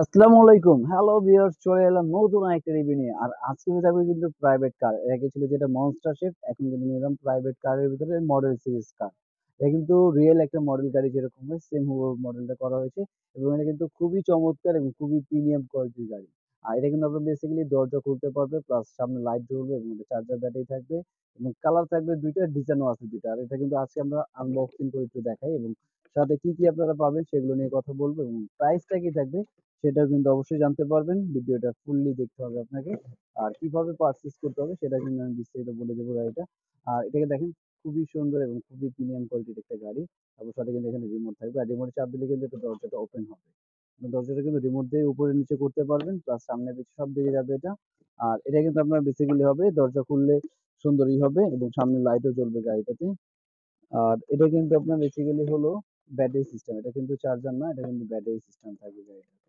আসসালামু আলাইকুম। Hello viewers, চলে এলাম নতুন একটা রিভিউ নিয়ে। আর আজকে যাবে কিন্তু প্রাইভেট কার। এর আগে ছিল যেটা মনস্টার শিফট, এখন কিন্তু নিলাম প্রাইভেট কারের ভিতরে মডেল সিরিজ কার। এটা কিন্তু রিয়েল একটা মডেল গাড়ি যেরকম হয় সেম হুবহু মডেলটা করা হয়েছে এবং এটা কিন্তু খুবই চমৎকার এবং খুবই প্রিমিয়াম কোয়ালিটির গাড়ি। আর এটা কিন্তু আপনার বেসিক্যালি দরজা খুলতে পারবে প্লাস সামনে লাইট জ্বলবে এবং এটা চার্জার ব্যাটারি থাকবে এবং কালার থাকবে ২ টা, ডিজাইনও আছে ২ টা। আর এটা কিন্তু আজকে আমরা আনবক্সিং করে একটু দেখাই এবং সাথে কি আপনারা পাবেন সেগুলো নিয়ে কথা বলবো এবং প্রাইসটা কি থাকবে সেটাও কিন্তু অবশ্যই জানতে পারবেন। ভিডিওটা ফুললি দেখতে হবে আপনাকে। আর কিভাবে পারচেজ করতে হবে সেটা কিন্তু আমি বিস্তারিত বলে দেবো গাড়িটা। আর এটাকে দেখেন, খুবই সুন্দর এবং খুবই প্রিমিয়াম কোয়ালিটির একটা গাড়ি। তারপর সাথে কিন্তু এখানে রিমোট থাকবে। আর রিমোটে চাপ দিলে কিন্তু এটা দরজাটা ওপেন হবে। দরজাটা কিন্তু রিমোট দিয়ে উপরে নিচে করতে পারবেন। প্লাস সামনে পিছে সব দিকে যাবে এটা। আর এটা কিন্তু আপনার বেসিক্যালি হবে দরজা খুললে সুন্দরই হবে এবং সামনে লাইটও জ্বলবে গাড়িটাতে। আর এটা কিন্তু আপনার বেসিক্যালি হলো ব্যাটারি সিস্টেম। এটা কিন্তু চার্জার না, এটা কিন্তু ব্যাটারি সিস্টেম থাকবে গাড়িটাতে।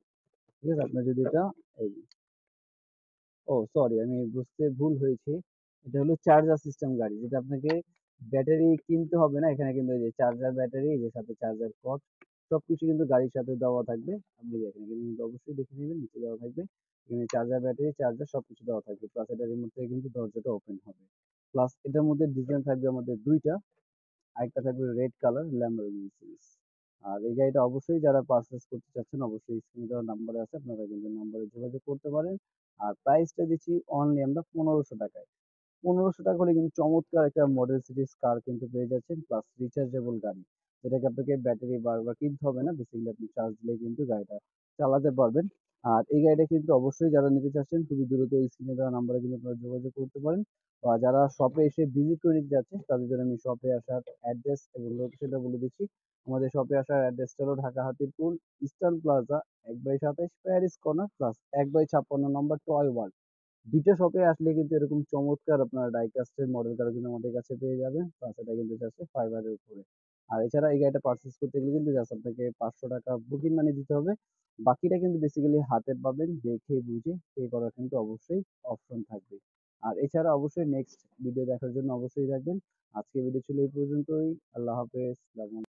ঠিক আছে? আপনার যদি এটা এই ও সরি, আমি বুঝতে ভুল হয়েছে। এটা হলো চার্জার সিস্টেম গাড়ি, যেটা আপনাকে ব্যাটারি কিনতে হবে না। এখানে কিন্তু এই যে চার্জার ব্যাটারি, এই যে সাথে চার্জার কর্ড সবকিছু কিন্তু গাড়ির সাথে দেওয়া থাকবে। আপনি দেখেন এখানে কিন্তু অবশ্যই দেখে নেবেন, নিচে দেওয়া থাকবে। এখানে চার্জার ব্যাটারি, চার্জার সবকিছু দেওয়া থাকবে। প্লাস এটা রিমোট থেকে কিন্তু দরজাটা ওপেন হবে। প্লাস এটার মধ্যে ডিজাইন থাকবে আমাদের ২ টা। আরেকটা থাকবে রেড কালার ল্যাম্বরগিনি সিরিজ। আর এই গাড়িটা অবশ্যই যারা পারচেজ করতে চাচ্ছেন অবশ্যই স্ক্রিনে দেওয়া নাম্বারে আছে, আপনারা কিন্তু নাম্বারে যোগাযোগ করতে পারেন। আর প্রাইসটা দিচ্ছি অনলি আমরা ১৫০০ টাকায়। ১৫০০ টাকা হলে কিন্তু চমৎকার একটা মডেল সিরিজ কার কিন্তু পেয়ে যাচ্ছেন, প্লাস রিচার্জেবল গাড়ি। যেটাকে আপনাকে ব্যাটারি বারবার কিনতে হবে না। বেসিক্যালি আপনি চার্জ দিলেই কিন্তু গাড়িটা চালাতে পারবেন। আর এই গাড়িটা কিন্তু অবশ্যই যারা নিতে চাচ্ছেন খুবই দ্রুত স্ক্রিনে দেওয়া নাম্বারে কিন্তু আপনারা যোগাযোগ করতে পারেন। বা যারা শপে এসে ভিজিট করে নিতে যাচ্ছেন তাদের জন্য আমি শপে আসার অ্যাড্রেস এবং লোকেশনটা বলে দিচ্ছি। আমাদের শপে আসার অ্যাড্রেসটা হলো ঢাকা হাতিরপুল ইস্টার্ন প্লাজা ১/২৭ প্যারিস কর্নার প্লাস ১/৫৬ নম্বর টয় ওয়ার্ল্ড। ২ টা শপে আসলে কিন্তু এরকম চমৎকার আপনার ডাইকাস্টের মডেল গাড়ি কিন্তু আমাদের কাছে পেয়ে যাবেন। প্লাস এটা কিন্তু যাচ্ছে ফাইবারের উপরে। আর এছাড়া এই গাড়িটা পারচেজ করতে গেলে কিন্তু জাস্ট আপনাকে ৳৫০০ বুকিং মানি দিতে হবে। বাকিটা কিন্তু বেসিক্যালি হাতে পাবেন, দেখে বুঝে পে করার কিন্তু অবশ্যই অপশন থাকবে। আর এছাড়া অবশ্যই নেক্সট ভিডিও দেখার জন্য অবশ্যই রাখবেন। আজকের ভিডিও ছিল এই পর্যন্তই। আল্লাহ হাফেজ।